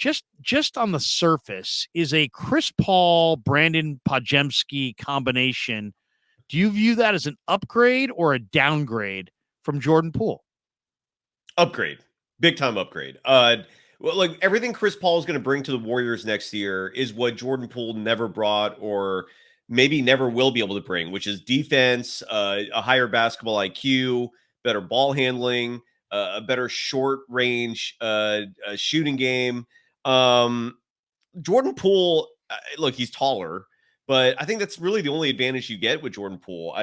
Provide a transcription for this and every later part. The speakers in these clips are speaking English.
just on the surface, is a Chris Paul, Brandin Podziemski combination, do you view that as an upgrade or a downgrade from Jordan Poole? Upgrade. Big time upgrade. Well, like everything Chris Paul is going to bring to the Warriors next year is what Jordan Poole never brought, or maybe never will be able to bring, which is defense, a higher basketball IQ, better ball handling, a better short range shooting game. Jordan Poole, look, he's taller, but I think that's really the only advantage you get with Jordan Poole.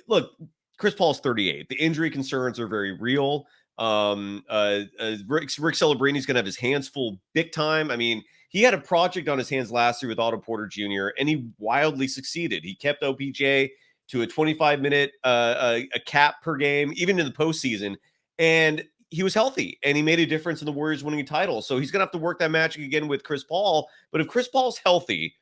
Look, Chris Paul's 38. The injury concerns are very real. Rick Celebrini's going to have his hands full big time. I mean, he had a project on his hands last year with Otto Porter Jr., and he wildly succeeded. He kept OPJ to a 25-minute a cap per game, even in the postseason. And he was healthy, and he made a difference in the Warriors winning a title. So he's going to have to work that magic again with Chris Paul. But if Chris Paul's healthy,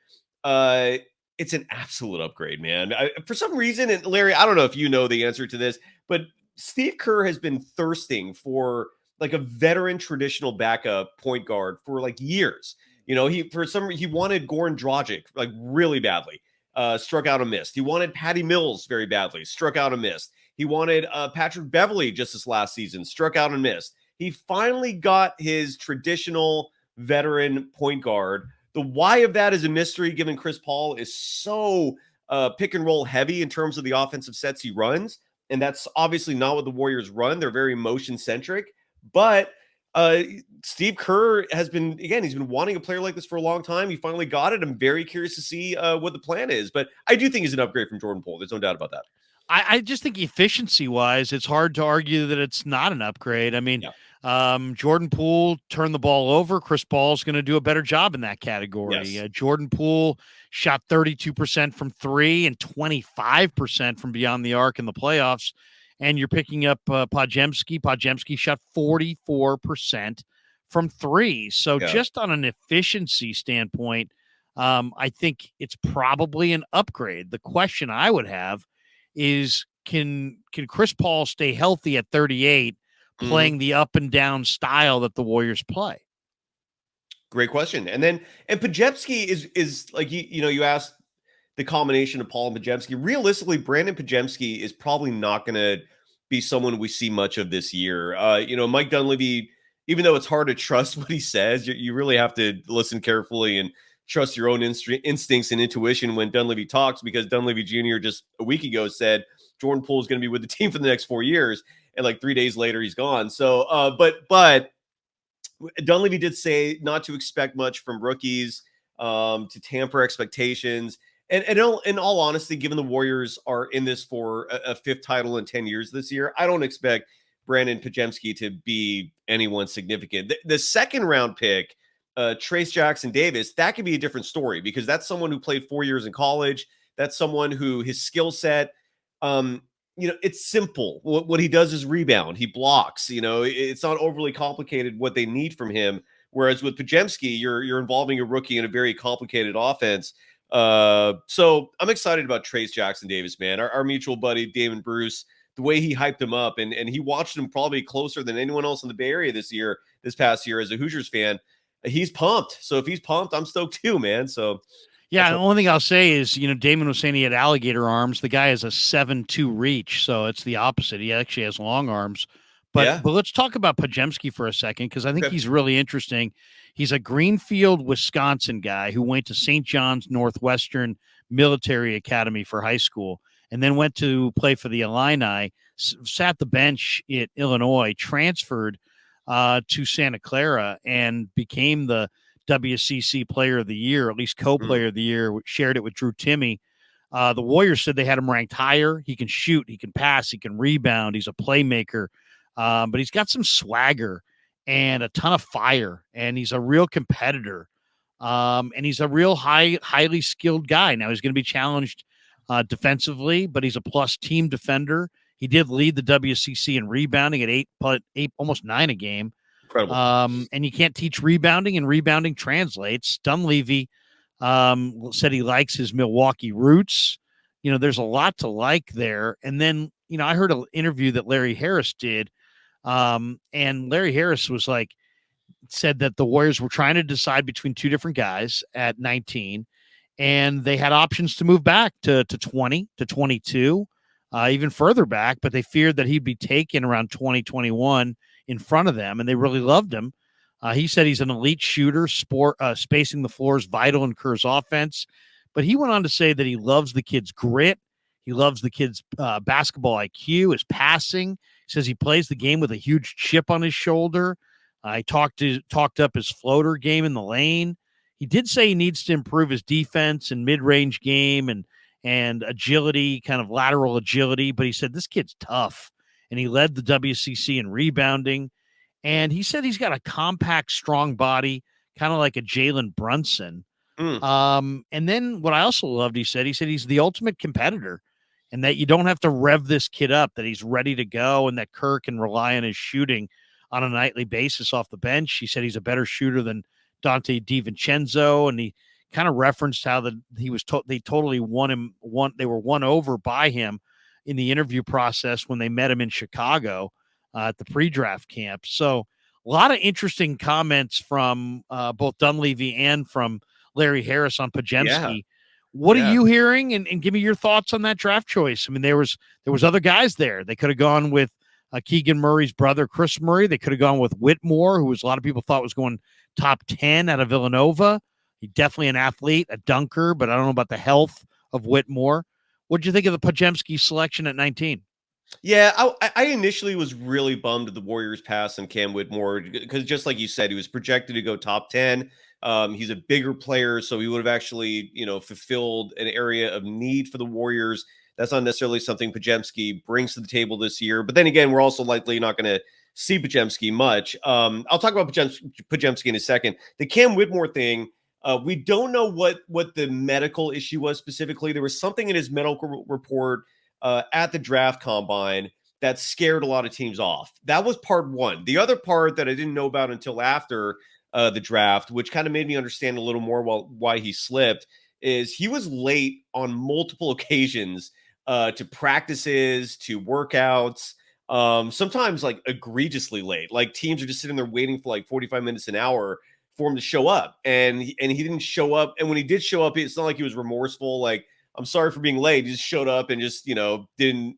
it's an absolute upgrade, man. For some reason, and Larry, I don't know if you know the answer to this, but Steve Kerr has been thirsting for like a veteran traditional backup point guard for like years. You know, he wanted Goran Dragic like really badly, struck out and missed. He wanted Patty Mills very badly, struck out and missed. He wanted Patrick Beverley just this last season, struck out and missed. He finally got his traditional veteran point guard. The why of that is a mystery, given Chris Paul is so pick and roll heavy in terms of the offensive sets he runs. And that's obviously not what the Warriors run. They're very motion centric. But Steve Kerr has been, again, he's been wanting a player like this for a long time. He finally got it. I'm very curious to see what the plan is. But I do think he's an upgrade from Jordan Poole. There's no doubt about that. I just think efficiency-wise, it's hard to argue that it's not an upgrade. I mean, Jordan Poole turned the ball over. Chris Paul's going to do a better job in that category. Yes. Jordan Poole shot 32% from three and 25% from beyond the arc in the playoffs. And you're picking up Podziemski. Podziemski shot 44% from three. So just on an efficiency standpoint, I think it's probably an upgrade. The question I would have is, can Chris Paul stay healthy at 38, playing the up and down style that the Warriors play? Great question. And Podziemski is like, you asked the combination of Paul and Podziemski. Realistically, Brandin Podziemski is probably not going to be someone we see much of this year. Mike Dunleavy, even though it's hard to trust what he says, you really have to listen carefully and trust your own instincts and intuition when Dunleavy talks, because Dunleavy Jr. just a week ago said Jordan Poole is going to be with the team for the next 4 years. And like 3 days later, he's gone. So, but Dunleavy did say not to expect much from rookies, to tamper expectations. And in all honesty, given the Warriors are in this for a fifth title in 10 years this year, I don't expect Brandin Podziemski to be anyone significant. The second round pick, Trayce Jackson-Davis, that could be a different story, because that's someone who played 4 years in college. That's someone who his skill set, it's simple. What he does is rebound. He blocks. It's not overly complicated what they need from him. Whereas with Podziemski, you're involving a rookie in a very complicated offense. So I'm excited about Trayce Jackson-Davis, man. Our mutual buddy Damon Bruce, the way he hyped him up, and he watched him probably closer than anyone else in the Bay Area this past year as a Hoosiers fan. He's pumped. So if he's pumped, I'm stoked too, man. So yeah, the only thing I'll say is, Damon was saying he had alligator arms. The guy has a 7'2" reach, so it's the opposite. He actually has long arms. But let's talk about Podziemski for a second, because I think he's really interesting. He's a Greenfield, Wisconsin guy who went to St. John's Northwestern Military Academy for high school, and then went to play for the Illini, sat the bench at Illinois, transferred to Santa Clara, and became the WCC Player of the Year, at least co-Player of the Year. Shared it with Drew Timme. The Warriors said they had him ranked higher. He can shoot, he can pass, he can rebound. He's a playmaker, but he's got some swagger and a ton of fire, and he's a real competitor. And he's a real highly skilled guy. Now he's going to be challenged defensively, but he's a plus team defender. He did lead the WCC in rebounding at 8, almost 9 a game. Incredible. And you can't teach rebounding, and rebounding translates. Dunleavy said he likes his Milwaukee roots. There's a lot to like there. And then, I heard an interview that Larry Harris did, and Larry Harris was like, said that the Warriors were trying to decide between two different guys at 19, and they had options to move back to 20, to 22, even further back, but they feared that he'd be taken around 2021 in front of them, and they really loved him. He said he's an elite shooter, spacing the floor is vital in Kerr's offense. But he went on to say that he loves the kid's grit. He loves the kid's basketball IQ, his passing. He says he plays the game with a huge chip on his shoulder. He talked up his floater game in the lane. He did say he needs to improve his defense and mid-range game and agility, kind of lateral agility. But he said this kid's tough, and he led the WCC in rebounding. And he said he's got a compact, strong body, kind of like a Jalen Brunson. And then what I also loved, he said he's the ultimate competitor, and that you don't have to rev this kid up, that he's ready to go, and that Kerr can rely on his shooting on a nightly basis off the bench. He said he's a better shooter than Dante DiVincenzo, and he kind of referenced how they totally they were won over by him in the interview process when they met him in Chicago at the pre-draft camp. So a lot of interesting comments from both Dunleavy and from Larry Harris on Podziemski. What are you hearing? And give me your thoughts on that draft choice. I mean, there was other guys there. They could have gone with Keegan Murray's brother, Chris Murray. They could have gone with Whitmore, who a lot of people thought was going top 10 out of Villanova. He's definitely an athlete, a dunker, but I don't know about the health of Whitmore. What did you think of the Podziemski selection at 19? Yeah, I initially was really bummed at the Warriors pass on Cam Whitmore because just like you said, he was projected to go top 10. He's a bigger player, so he would have actually, fulfilled an area of need for the Warriors. That's not necessarily something Podziemski brings to the table this year. But then again, we're also likely not going to see Podziemski much. I'll talk about Podziemski in a second. The Cam Whitmore thing, we don't know what the medical issue was specifically. There was something in his medical report at the draft combine that scared a lot of teams off. That was part one. The other part that I didn't know about until after the draft, which kind of made me understand a little more why he slipped, is he was late on multiple occasions to practices, to workouts, sometimes like egregiously late. Like teams are just sitting there waiting for like 45 minutes an hour for him to show up. And he didn't show up. And when he did show up, it's not like he was remorseful. Like, I'm sorry for being late. He just showed up and just, didn't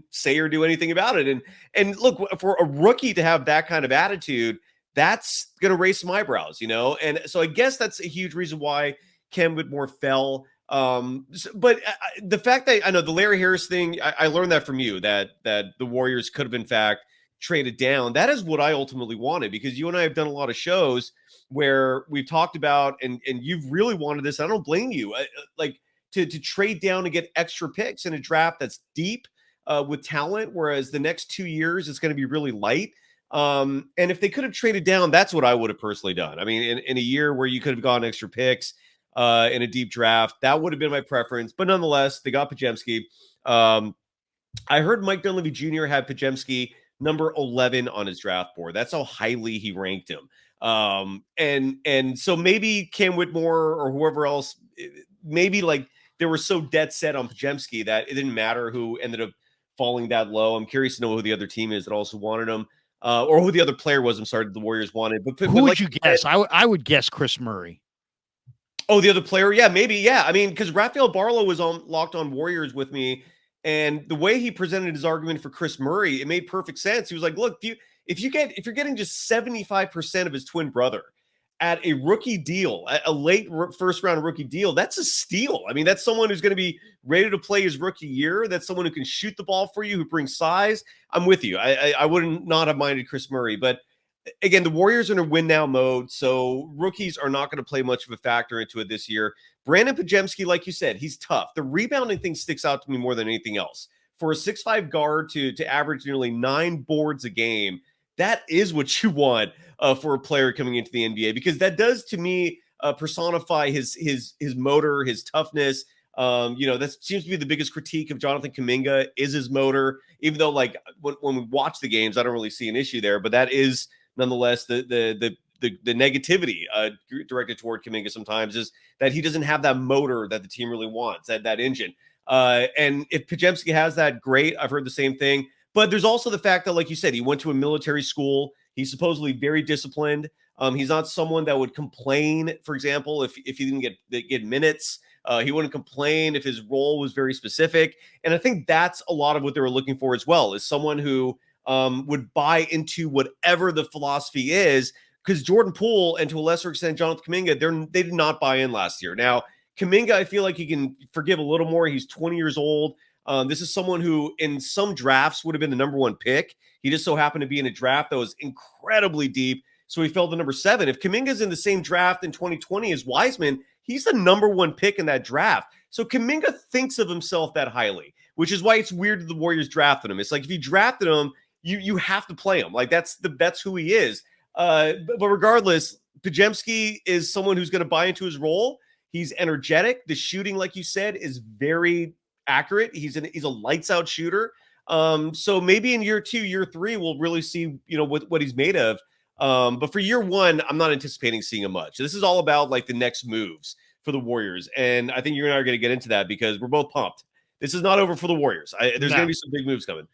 say or do anything about it. And look, for a rookie to have that kind of attitude, that's going to raise some eyebrows, And so I guess that's a huge reason why Cam Whitmore fell. But the fact that I know the Larry Harris thing, I learned that from you, that the Warriors could have in fact traded down. That is what I ultimately wanted, because you and I have done a lot of shows where we've talked about, and you've really wanted this. I don't blame you. To trade down and get extra picks in a draft that's deep with talent, whereas the next 2 years it's going to be really light. And if they could have traded down, that's what I would have personally done. I mean, in a year where you could have gotten extra picks in a deep draft, that would have been my preference. But nonetheless, they got Podziemski. I heard Mike Dunleavy Jr. had Podziemski number 11 on his draft board. That's how highly he ranked him. And so maybe Cam Whitmore or whoever else, maybe like they were so dead set on Podziemski that it didn't matter who ended up falling that low. I'm curious to know who the other team is that also wanted him, or who the other player was. I'm sorry, the Warriors wanted. But who would you guess? I would guess Chris Murray. Oh, the other player? Yeah, maybe. Yeah, I mean, because Rafael Barlow was on Locked On Warriors with me, and the way he presented his argument for Chris Murray, it made perfect sense. He was like, "Look, if you're getting just 75% of his twin brother at a rookie deal, a late first round rookie deal, that's a steal. I mean, that's someone who's going to be ready to play his rookie year. That's someone who can shoot the ball for you, who brings size. I'm with you. I wouldn't not have minded Chris Murray, but again, the Warriors are in a win now mode, so rookies are not going to play much of a factor into it this year. Brandin Podziemski, like you said, he's tough. The rebounding thing sticks out to me more than anything else. For a 6'5" guard to average nearly 9 boards a game, that is what you want for a player coming into the NBA, because that does, to me, personify his motor, his toughness. That seems to be the biggest critique of Jonathan Kuminga is his motor, even though like when we watch the games, I don't really see an issue there, but that is nonetheless the negativity directed toward Kuminga sometimes is that he doesn't have that motor that the team really wants, that engine. And if Podziemski has that, great. I've heard the same thing. But there's also the fact that, like you said, he went to a military school. He's supposedly very disciplined. He's not someone that would complain, for example, if he didn't get minutes. He wouldn't complain if his role was very specific. And I think that's a lot of what they were looking for as well, is someone who would buy into whatever the philosophy is. Because Jordan Poole and to a lesser extent Jonathan Kuminga, they did not buy in last year. Now, Kuminga, I feel like you can forgive a little more. He's 20 years old. This is someone who in some drafts would have been the number one pick. He just so happened to be in a draft that was incredibly deep, so he fell to number 7. If Kuminga's in the same draft in 2020 as Wiseman, he's the number one pick in that draft. So Kuminga thinks of himself that highly, which is why it's weird that the Warriors drafted him. It's like if you drafted him, you have to play him. Like that's who he is. But regardless, Podziemski is someone who's going to buy into his role. He's energetic. The shooting, like you said, is very accurate. He's a lights out shooter. So maybe in year 2, year 3, we'll really see, what he's made of. But for year 1, I'm not anticipating seeing him much. This is all about like the next moves for the Warriors. And I think you and I are going to get into that because we're both pumped. This is not over for the Warriors. There's going to be some big moves coming.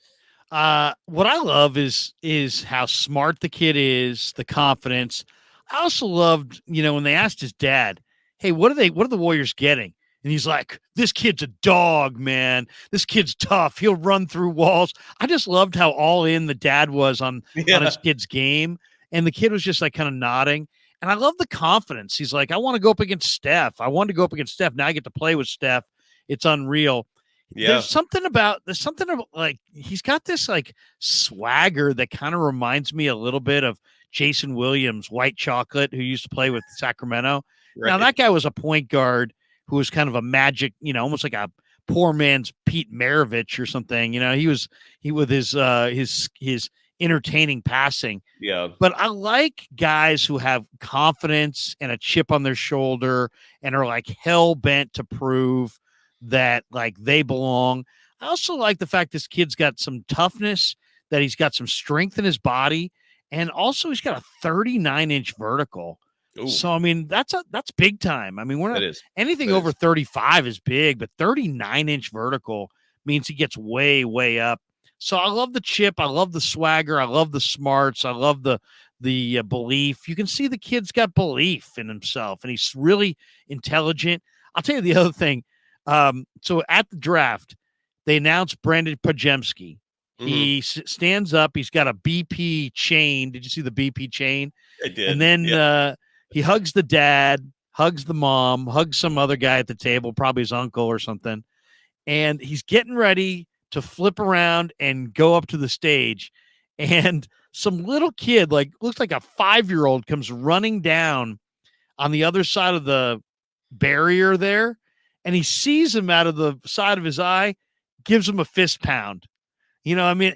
What I love is how smart the kid is, the confidence. I also loved, when they asked his dad, hey, what are the Warriors getting? And he's like, this kid's a dog, man. This kid's tough. He'll run through walls. I just loved how all in the dad was on his kid's game. And the kid was just like kind of nodding. And I love the confidence. He's like, I want to go up against Steph. I wanted to go up against Steph. Now I get to play with Steph. It's unreal. Yeah. There's something about like he's got this like swagger that kind of reminds me a little bit of Jason Williams, White Chocolate, who used to play with Sacramento. Right. Now that guy was a point guard who was kind of a magic, almost like a poor man's Pete Maravich or something. He with his entertaining passing. Yeah. But I like guys who have confidence and a chip on their shoulder and are like hell bent to prove that like they belong. I also like the fact this kid's got some toughness, that he's got some strength in his body, and also he's got a 39-inch vertical. Ooh. So I mean that's big time. I mean, we're not anything over 35 is big, but 39-inch vertical means he gets way, way up. So I love the chip, I love the swagger, I love the smarts, I love the belief. You can see the kid's got belief in himself, and he's really intelligent. I'll tell you the other thing. So at the draft, they announced Brandin Podziemski. Mm-hmm. He stands up. He's got a BP chain. Did you see the BP chain? I did. And then he hugs the dad, hugs the mom, hugs some other guy at the table, probably his uncle or something. And he's getting ready to flip around and go up to the stage. And some little kid, like looks like a 5-year-old, comes running down on the other side of the barrier there. And he sees him out of the side of his eye, gives him a fist pound. I mean,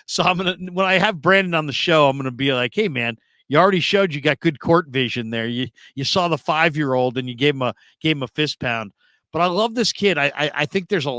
so when I have Brandon on the show, I'm going to be like, hey man, you already showed you got good court vision there. You saw the 5-year-old and you gave him a fist pound. But I love this kid. I think there's a lot